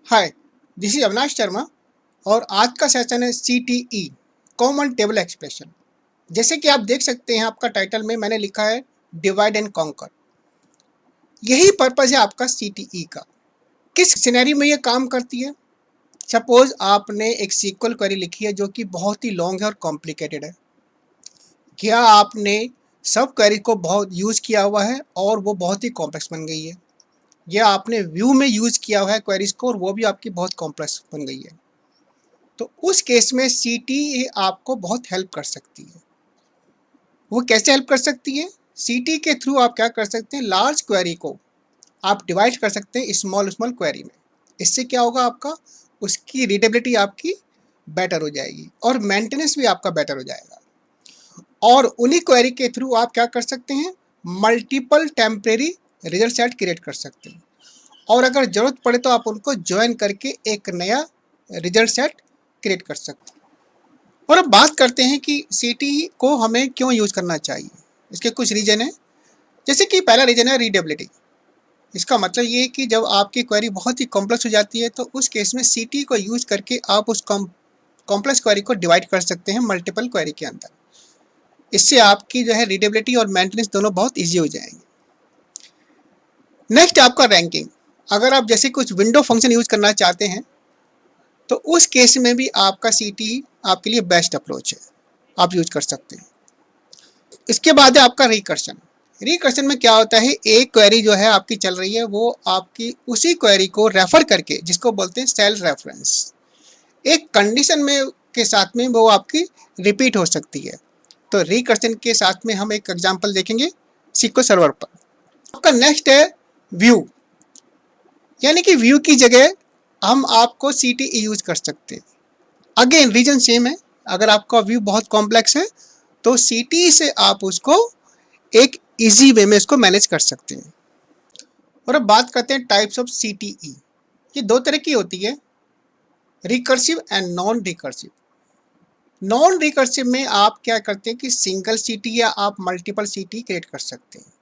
Hi, this is Avinash Sharma और आज का सेशन है CTE कॉमन टेबल एक्सप्रेशन। जैसे कि आप देख सकते हैं आपका टाइटल में मैंने लिखा है डिवाइड एंड कॉन्कर। यही पर्पज़ है आपका CTE का। किस सिनेरियो में ये काम करती है? सपोज आपने एक SQL क्वेरी लिखी है जो कि बहुत ही लॉन्ग है और कॉम्प्लिकेटेड है। क्या आपने सब क्वेरी को बहुत यूज़ किया हुआ है और वो बहुत ही कॉम्प्लेक्स बन गई है, या आपने व्यू में यूज़ किया हुआ है क्वेरीज को और वो भी आपकी बहुत कॉम्प्लेक्स बन गई है। तो उस केस में CTE आपको बहुत हेल्प कर सकती है। वो कैसे हेल्प कर सकती है? CTE के थ्रू आप क्या कर सकते हैं, लार्ज क्वेरी को आप डिवाइड कर सकते हैं स्मॉल स्मॉल क्वेरी में। इससे क्या होगा, आपका उसकी रीडेबिलिटी आपकी बेटर हो जाएगी और मेंटेनेंस भी आपका बेटर हो जाएगा। और उन्हीं क्वेरी के थ्रू आप क्या कर सकते हैं, multiple temporary result set create कर सकते हैं और अगर ज़रूरत पड़े तो आप उनको ज्वाइन करके एक नया रिजल्ट सेट क्रिएट कर सकते हैं। और अब बात करते हैं कि CTE को हमें क्यों यूज़ करना चाहिए। इसके कुछ रीज़न है। जैसे कि पहला रीज़न है रीडेबिलिटी। इसका मतलब ये है कि जब आपकी क्वेरी बहुत ही कॉम्प्लेक्स हो जाती है तो उस केस में CTE को यूज़ करके आप उस कॉम्प्लेक्स क्वेरी को डिवाइड कर सकते हैं मल्टीपल क्वेरी के अंदर। इससे आपकी जो है रीडेबिलिटी और मेंटेनेंस दोनों बहुत ईजी हो जाएंगे। नेक्स्ट आपका रैंकिंग। अगर आप जैसे कुछ विंडो फंक्शन यूज़ करना चाहते हैं तो उस केस में भी आपका CTE आपके लिए बेस्ट अप्रोच है, आप यूज़ कर सकते हैं। इसके बाद है आपका रिकर्शन। रिकर्शन में क्या होता है, एक क्वेरी जो है आपकी चल रही है वो आपकी उसी क्वेरी को रेफर करके, जिसको बोलते हैं सेल्फ रेफरेंस, एक कंडीशन में के साथ में वो आपकी रिपीट हो सकती है। तो रिकर्शन के साथ में हम एक एग्जांपल देखेंगे SQL सर्वर पर। आपका नेक्स्ट है व्यू, यानी कि व्यू की जगह हम आपको CTE यूज कर सकते हैं। अगेन रीजन सेम है। अगर आपका व्यू बहुत कॉम्प्लेक्स है तो CTE से आप उसको एक इजी वे में इसको मैनेज कर सकते हैं। और अब बात करते हैं टाइप्स ऑफ CTE। ये दो तरह की होती है, recursive and non recursive. Non recursive में आप क्या करते हैं कि सिंगल CTE या आप मल्टीपल CTE क्रिएट कर सकते हैं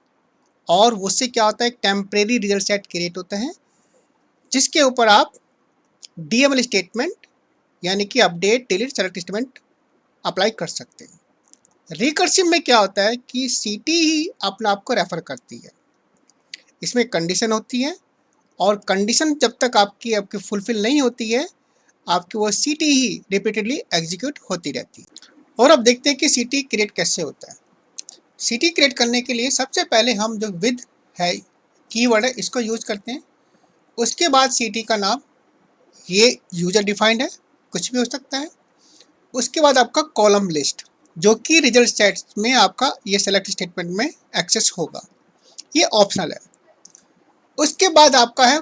और उससे क्या होता है, एक टेम्परेरी रिजल्ट सेट क्रिएट होता है जिसके ऊपर आप DML स्टेटमेंट यानी कि update delete select statement apply कर सकते हैं। रिकर्सिव में क्या होता है कि CTE ही अपने आप को रेफर करती है। इसमें कंडीशन होती है और कंडीशन जब तक आपकी फुलफिल नहीं होती है, आपकी वो CTE ही रिपीटेडली एग्जीक्यूट होती रहती है। और अब देखते हैं कि CTE क्रिएट कैसे होता है। CTE क्रिएट करने के लिए सबसे पहले हम जो विद है कीवर्ड है इसको यूज करते हैं। उसके बाद CTE का नाम, ये यूजर डिफाइंड है, कुछ भी हो सकता है। उसके बाद आपका कॉलम लिस्ट जो कि रिजल्ट सेट में आपका ये सेलेक्ट स्टेटमेंट में एक्सेस होगा, ये ऑप्शनल है। उसके बाद आपका है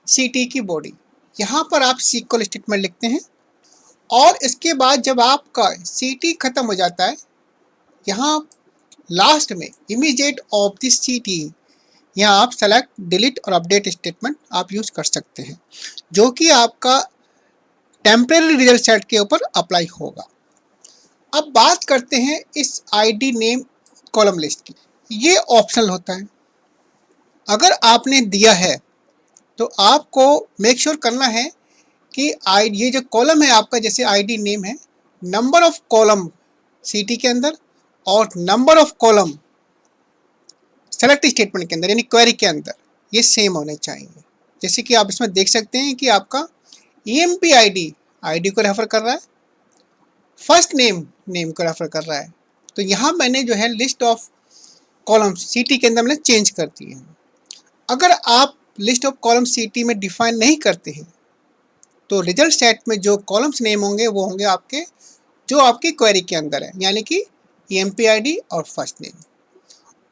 CTE की बॉडी, यहाँ पर आप SQL स्टेटमेंट लिखते हैं और इसके बाद जब आपका CTE खत्म हो जाता है, यहाँ लास्ट में इमीडिएट ऑफ दिस CTE, यहाँ आप सेलेक्ट डिलीट और अपडेट स्टेटमेंट आप यूज कर सकते हैं जो कि आपका टेम्परेरी रिजल्ट सेट के ऊपर अप्लाई होगा। अब बात करते हैं इस ID नेम कॉलम लिस्ट की। ये ऑप्शनल होता है। अगर आपने दिया है तो आपको मेक श्योर करना है कि ये जो कॉलम है आपका, जैसे ID नेम है, नंबर ऑफ कॉलम CTE के अंदर और number of column select statement के अंदर यानी क्वेरी के अंदर ये सेम होने चाहिए। जैसे कि आप इसमें देख सकते हैं कि आपका EMP ID को रेफर कर रहा है, फर्स्ट नेम को रेफर कर रहा है। तो यहाँ मैंने जो है लिस्ट ऑफ कॉलम्स CTE के अंदर मैंने चेंज कर दिए हैं। अगर आप लिस्ट ऑफ कॉलम CTE में डिफाइन नहीं करते हैं तो रिजल्ट सेट में जो कॉलम्स नेम होंगे वो होंगे आपके जो आपकी क्वेरी के अंदर है, यानी कि EMP ID और फर्स्ट नेम।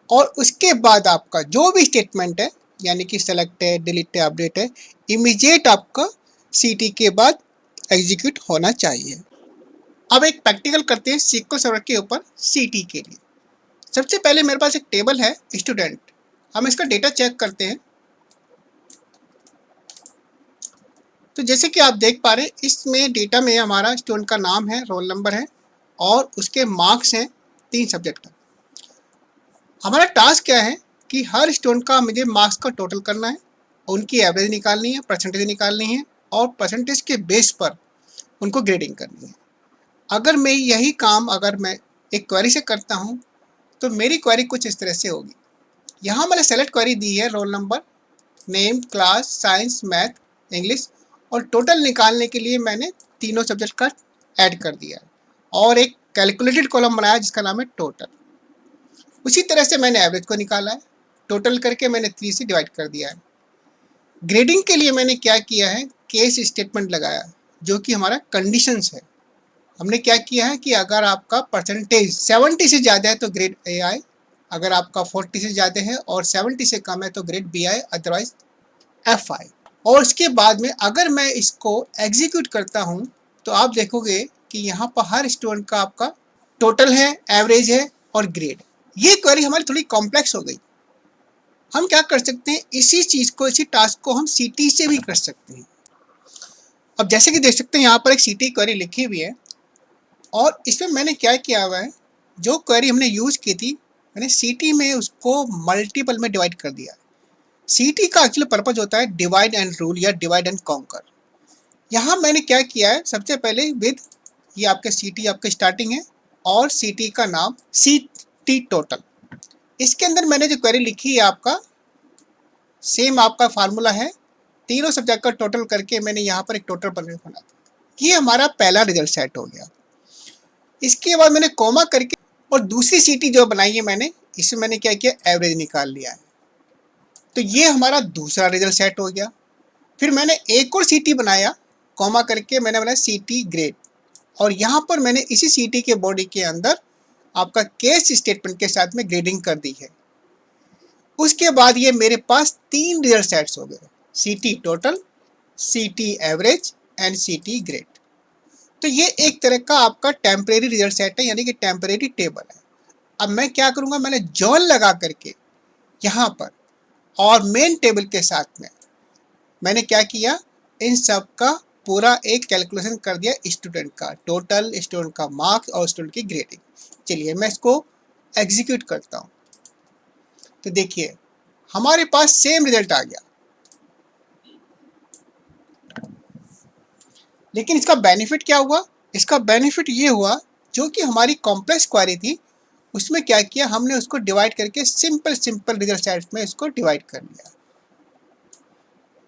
और उसके बाद आपका जो भी स्टेटमेंट है, यानी कि सेलेक्ट है, डिलीट है, अपडेट है, इमीडिएट आपका CTE के बाद एग्जीक्यूट होना चाहिए। अब एक प्रैक्टिकल करते हैं SQL सर्वर के ऊपर CTE के लिए। सबसे पहले मेरे पास एक टेबल है स्टूडेंट, हम इसका डेटा चेक करते हैं। तो जैसे कि आप देख पा रहे हैं इसमें डेटा में हमारा स्टूडेंट का नाम है, रोल नंबर है और उसके मार्क्स हैं 3 सब्जेक्ट का। हमारा टास्क क्या है कि हर स्टूडेंट का मुझे मार्क्स का टोटल करना है उनकी एवरेज निकालनी है, परसेंटेज निकालनी है और परसेंटेज के बेस पर उनको ग्रेडिंग करनी है। अगर मैं यही काम अगर मैं एक क्वेरी से करता हूँ तो मेरी क्वेरी कुछ इस तरह से होगी। यहाँ मैंने सेलेक्ट क्वेरी दी है roll number, name, class, science, math, English और टोटल निकालने के लिए मैंने तीनों सब्जेक्ट का ऐड कर दिया है और एक कैलकुलेटेड कॉलम बनाया जिसका नाम है टोटल। उसी तरह से मैंने एवरेज को निकाला है, टोटल करके मैंने 3 से डिवाइड कर दिया है। ग्रेडिंग के लिए मैंने क्या किया है, केस स्टेटमेंट लगाया जो कि हमारा कंडीशंस है। हमने क्या किया है कि अगर आपका परसेंटेज 70 से ज़्यादा है तो ग्रेड ए आए, अगर आपका 40 से ज़्यादा है और 70 से कम है तो ग्रेड बी आए, अदरवाइज एफ आए। और उसके बाद में अगर मैं इसको एग्जीक्यूट करता हूँ तो आप देखोगे कि यहाँ पर हर स्टूडेंट का आपका टोटल है, एवरेज है और ग्रेड। ये क्वेरी हमारी थोड़ी कॉम्प्लेक्स हो गई। हम क्या कर सकते हैं, इसी चीज़ को, इसी टास्क को हम सीटी से भी कर सकते हैं। अब जैसे कि देख सकते हैं यहाँ पर एक सीटी क्वेरी लिखी हुई है और इसमें मैंने क्या किया हुआ है, जो क्वेरी हमने यूज़ की थी मैंने सीटी में उसको मल्टीपल में डिवाइड कर दिया। सीटी का एक्चुअली पर्पज होता है डिवाइड एंड रूल या डिवाइड एंड कॉन्कर। यहाँ मैंने क्या किया है, सबसे पहले विद ये आपके सीटी आपके स्टार्टिंग है और सीटी का नाम सीटी टोटल। इसके अंदर मैंने जो क्वेरी लिखी है आपका सेम आपका फार्मूला है, तीनों सब्जेक्ट का टोटल करके मैंने यहाँ पर एक टोटल बना दिया। ये हमारा पहला रिजल्ट सेट हो गया। इसके बाद मैंने कॉमा करके और दूसरी सीटी जो बनाई है मैंने, इसमें मैंने क्या किया, एवरेज निकाल लिया है। तो ये हमारा दूसरा रिजल्ट सेट हो गया। फिर मैंने एक और सीटी बनाया, कॉमा करके मैंने बनाया सीटी ग्रेड और यहाँ पर मैंने इसी सीटी के बॉडी के अंदर आपका केस स्टेटमेंट के साथ में ग्रेडिंग कर दी है। उसके बाद ये मेरे पास 3 रिजल्ट सेट्स हो गए, सीटी टोटल, सीटी एवरेज एंड सीटी ग्रेड। तो ये एक तरह का आपका टेम्परेरी रिजल्ट सेट है, यानी कि टेम्परेरी टेबल है। अब मैं क्या करूँगा, मैंने जॉन लगा करके यहाँ पर और मेन टेबल के साथ में मैंने क्या किया, इन सब का पूरा एक कैलकुलेशन कर दिया, स्टूडेंट का टोटल, स्टूडेंट का मार्क्स और स्टूडेंट की ग्रेडिंग। चलिए मैं इसको एग्जीक्यूट करता हूँ। तो देखिए हमारे पास सेम रिजल्ट आ गया, लेकिन इसका बेनिफिट क्या हुआ, इसका बेनिफिट ये हुआ जो कि हमारी कॉम्प्लेक्स क्वेरी थी उसमें क्या किया हमने, उसको डिवाइड करके सिंपल रिजल्ट सेट में इसको डिवाइड कर लिया।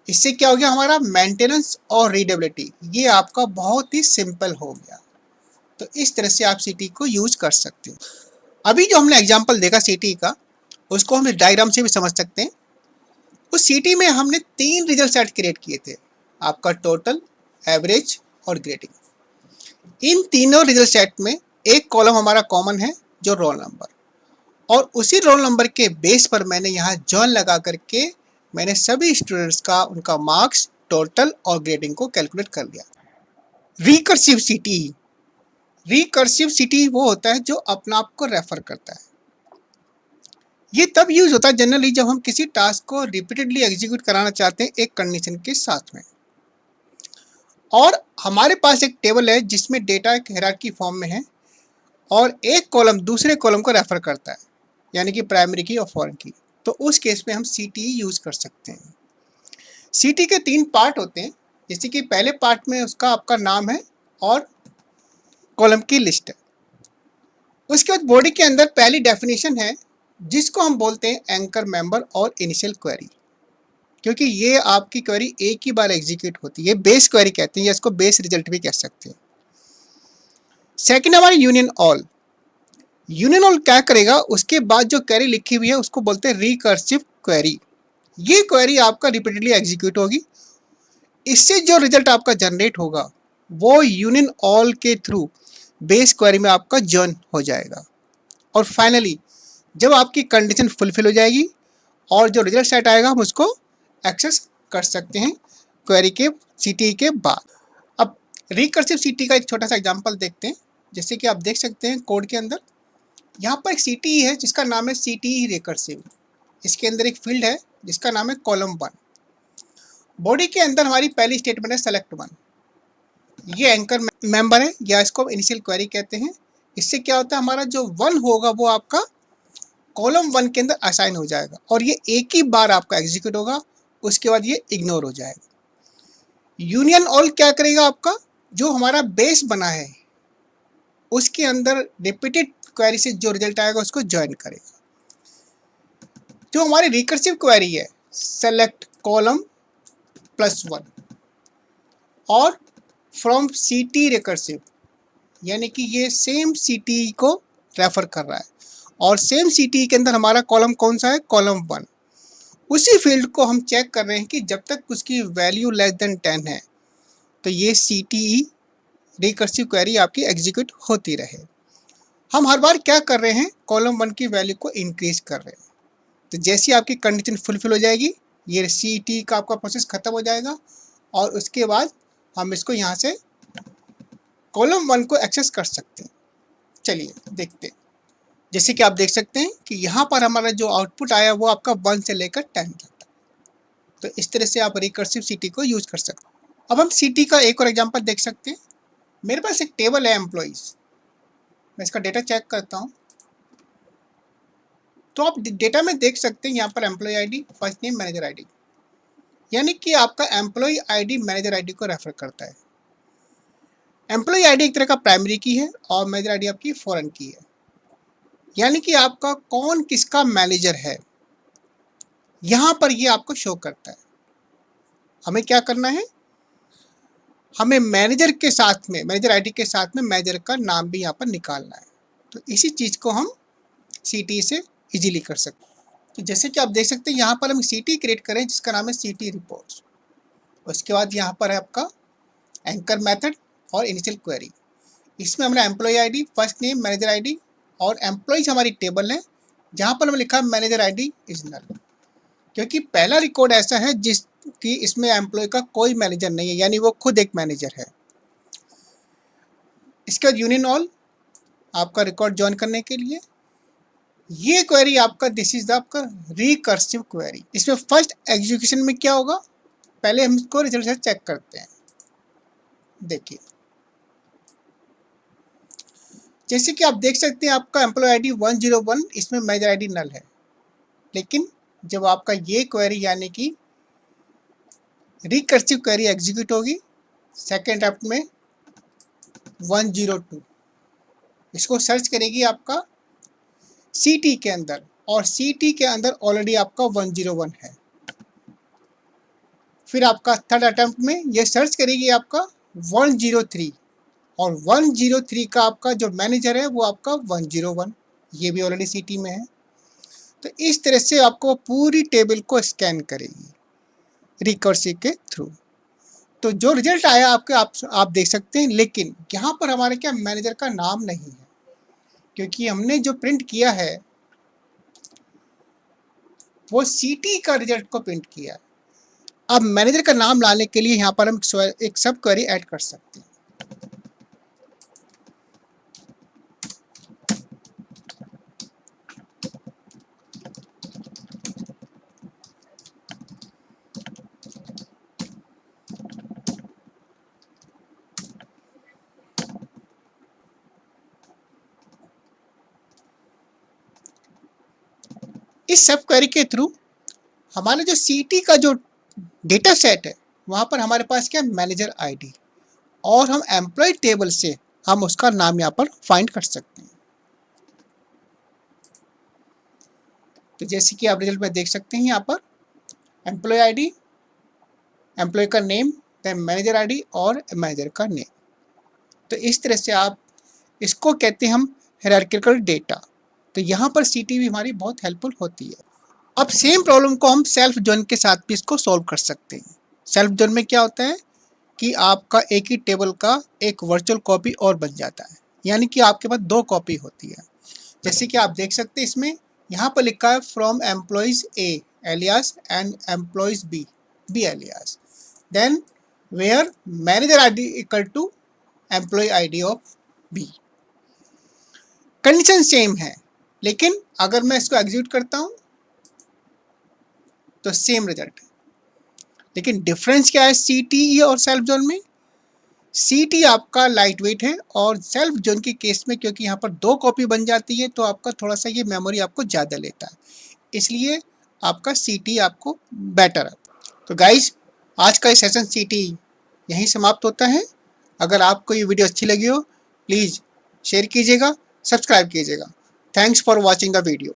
इससे क्या हो गया, हमारा मेंटेनेंस और रीडेबिलिटी ये आपका बहुत ही सिंपल हो गया। तो इस तरह से आप सीटी को यूज कर सकते हो। अभी जो हमने एग्जांपल देखा सीटी का, उसको हम डायग्राम से भी समझ सकते हैं। उस सीटी में हमने 3 रिजल्ट सेट क्रिएट किए थे, आपका टोटल, एवरेज और ग्रेडिंग। इन तीनों रिजल्ट सेट में एक कॉलम हमारा कॉमन है जो रोल नंबर, और उसी रोल नंबर के बेस पर मैंने यहाँ जॉन लगा करके मैंने सभी स्टूडेंट्स का उनका मार्क्स, टोटल और ग्रेडिंग को कैलकुलेट कर लिया। रिकर्सिव सीटी, रिकर्सिव सीटी वो होता है जो अपना आप को रेफर करता है। ये तब यूज होता है जनरली जब हम किसी टास्क को रिपीटेडली एग्जीक्यूट कराना चाहते हैं एक कंडीशन के साथ में, और हमारे पास एक टेबल है जिसमें डेटा एक हायरार्की फॉर्म में है और एक कॉलम दूसरे कॉलम को रेफर करता है, यानी कि प्राइमरी की और फॉरेन की। तो उस केस में हम सीटी यूज कर सकते हैं। सीटी के 3 पार्ट होते हैं, जैसे कि पहले पार्ट में उसका आपका नाम है और कॉलम की लिस्ट है। उसके बाद बॉडी के अंदर पहली डेफिनेशन है जिसको हम बोलते हैं एंकर मेंबर और इनिशियल क्वेरी, क्योंकि ये आपकी क्वेरी एक ही बार एग्जीक्यूट होती है, बेस क्वेरी कहते हैं या इसको बेस रिजल्ट भी कह सकते हैं। सेकेंड हमारी यूनियन ऑल। यूनियन ऑल क्या करेगा, उसके बाद जो क्वेरी लिखी हुई है उसको बोलते हैं रिकर्सिव क्वेरी। ये क्वेरी आपका रिपीटेडली एग्जीक्यूट होगी, इससे जो रिजल्ट आपका जनरेट होगा वो यूनियन ऑल के थ्रू बेस क्वेरी में आपका जॉइन हो जाएगा। और फाइनली जब आपकी कंडीशन फुलफिल हो जाएगी और जो रिजल्ट सेट आएगा हम उसको एक्सेस कर सकते हैं क्वेरी के सीटी के बाद। अब रिकर्सिव सीटी का एक छोटा सा एग्जांपल देखते हैं। जैसे कि आप देख सकते हैं कोड के अंदर यहाँ पर एक सीटी है जिसका नाम है सीटी रिकर्सिव। इसके अंदर एक फील्ड है जिसका नाम है कॉलम 1। बॉडी के अंदर हमारी पहली स्टेटमेंट है सेलेक्ट 1। ये एंकर मेंबर है या इसको इनिशियल क्वेरी कहते हैं। इससे क्या होता है, हमारा जो 1 होगा वो आपका कॉलम 1 के अंदर असाइन हो जाएगा और ये एक ही बार आपका एग्जीक्यूट होगा, उसके बाद ये इग्नोर हो जाएगा। यूनियन ऑल क्या करेगा, आपका जो हमारा बेस बना है उसके अंदर रिपीटेड क्वेरी से जो रिजल्ट आएगा उसको ज्वाइन करेगा। जो हमारी रिकर्सिव क्वेरी है, सेलेक्ट कॉलम +1 और फ्रॉम सीटी रिकर्सिव, यानी कि ये सेम सीटी को रेफर कर रहा है और सेम सीटी के अंदर हमारा कॉलम कौन सा है, कॉलम 1। उसी फील्ड को हम चेक कर रहे हैं कि जब तक उसकी वैल्यू लेस देन 10 है तो ये सीटीई रिकर्सिव क्वेरी आपकी एग्जीक्यूट होती रहे। हम हर बार क्या कर रहे हैं, कॉलम 1 की वैल्यू को इंक्रीज कर रहे हैं। तो जैसी आपकी कंडीशन फुलफिल हो जाएगी, ये सीटी का आपका प्रोसेस खत्म हो जाएगा और उसके बाद हम इसको यहाँ से कॉलम 1 को एक्सेस कर सकते हैं। चलिए देखते हैं। जैसे कि आप देख सकते हैं कि यहाँ पर हमारा जो आउटपुट आया वो आपका 1 से लेकर 10 तक। तो इस तरह से आप रिकर्सिव सीटी को यूज कर सकते हैं। अब हम सीटी का एक और एग्जांपल देख सकते हैं। मेरे पास एक टेबल है एम्प्लॉइज, मैं इसका डेटा चेक करता हूँ। तो आप डेटा में देख सकते हैं यहाँ पर employee ID, first name, manager ID, यानी कि आपका एम्प्लॉय आईडी मैनेजर आईडी को रेफर करता है। एम्प्लॉय आईडी एक तरह का प्राइमरी की है और मैनेजर आईडी आपकी फॉरेन की है, यानी कि आपका कौन किसका मैनेजर है यहाँ पर ये आपको शो करता है। हमें क्या करना है, हमें मैनेजर के साथ में, मैनेजर आईडी के साथ में मैनेजर का नाम भी यहाँ पर निकालना है। तो इसी चीज़ को हम सीटी से इजीली कर सकते हैं। तो जैसे कि आप देख सकते हैं यहाँ पर हम सीटी क्रिएट करें जिसका नाम है सीटी रिपोर्ट्स। उसके बाद यहाँ पर है आपका एंकर मेथड और इनिशियल क्वेरी। इसमें हमने employee ID, first name, manager ID और एम्प्लॉइज हमारी टेबल है जहाँ पर हमने लिखा मैनेजर आईडी इज नल, क्योंकि पहला रिकॉर्ड ऐसा है जिसकी इसमें एम्प्लॉय का कोई मैनेजर नहीं है, यानी वो खुद एक मैनेजर है। इसके बाद यूनियन ऑल आपका रिकॉर्ड ज्वाइन करने के लिए। ये क्वेरी आपका, दिस इज द आपका रिकर्सिव क्वेरी। इसमें फर्स्ट एग्जीक्यूशन में क्या होगा, पहले हम इसको रिजल्ट से चेक करते हैं। देखिए जैसे कि आप देख सकते हैं आपका एम्प्लॉय आईडी 101, इसमें मैनेजर आईडी नल है, लेकिन जब आपका ये क्वेरी यानी कि रिकर्सिव क्वेरी एग्जीक्यूट होगी सेकेंड एप्ट में 102, इसको सर्च करेगी आपका सीटी के अंदर और सीटी के अंदर ऑलरेडी आपका 101 है। फिर आपका थर्ड अटेम्प्ट में ये सर्च करेगी आपका 103 और 103 का आपका जो मैनेजर है वो आपका 101, ये भी ऑलरेडी सीटी में है। तो इस तरह से आपको पूरी टेबल को स्कैन करेगी रिकर्सिव के थ्रू। तो जो रिजल्ट आया आपके आप देख सकते हैं, लेकिन यहाँ पर हमारे क्या मैनेजर का नाम नहीं है, क्योंकि हमने जो प्रिंट किया है वो सीटी का रिजल्ट को प्रिंट किया है। अब मैनेजर का नाम लाने के लिए यहाँ पर हम एक सब क्वेरी ऐड कर सकते हैं। इस सब क्वेरी के थ्रू हमारे जो सीटी का जो डेटा सेट है वहाँ पर हमारे पास क्या मैनेजर आईडी और हम एम्प्लॉय टेबल से हम उसका नाम यहाँ पर फाइंड कर सकते हैं। तो जैसे कि आप रिजल्ट में देख सकते हैं यहाँ पर एम्प्लॉय आईडी, एम्प्लॉय का नेम, देन मैनेजर आईडी और मैनेजर का नेम। तो इस तरह से आप इसको कहते हैं हम हायरार्किकल डेटा। तो यहाँ पर सीटी भी हमारी बहुत हेल्पफुल होती है। अब सेम प्रॉब्लम को हम सेल्फ जॉइन के साथ भी इसको सॉल्व कर सकते हैं। सेल्फ जॉइन में क्या होता है कि आपका एक ही टेबल का एक वर्चुअल कॉपी और बन जाता है, यानी कि आपके पास 2 कॉपी होती है। जैसे कि आप देख सकते हैं इसमें यहाँ पर लिखा है from employees A alias and employees B alias, then where manager ID equal to employee ID of B. Condition same है, लेकिन अगर मैं इसको एग्जीक्यूट करता हूँ तो सेम रिजल्ट है। लेकिन डिफरेंस क्या है सीटी और सेल्फ जोन में? सीटी आपका लाइट वेट है और सेल्फ जोन के केस में क्योंकि यहाँ पर 2 कॉपी बन जाती है तो आपका थोड़ा सा ये मेमोरी आपको ज़्यादा लेता है, इसलिए आपका सीटी आपको बेटर है। तो गाइज आज का ये सेशन सीटी यहीं समाप्त होता है। अगर आपको ये वीडियो अच्छी लगी हो प्लीज़ शेयर कीजिएगा, सब्सक्राइब कीजिएगा। Thanks for watching the video.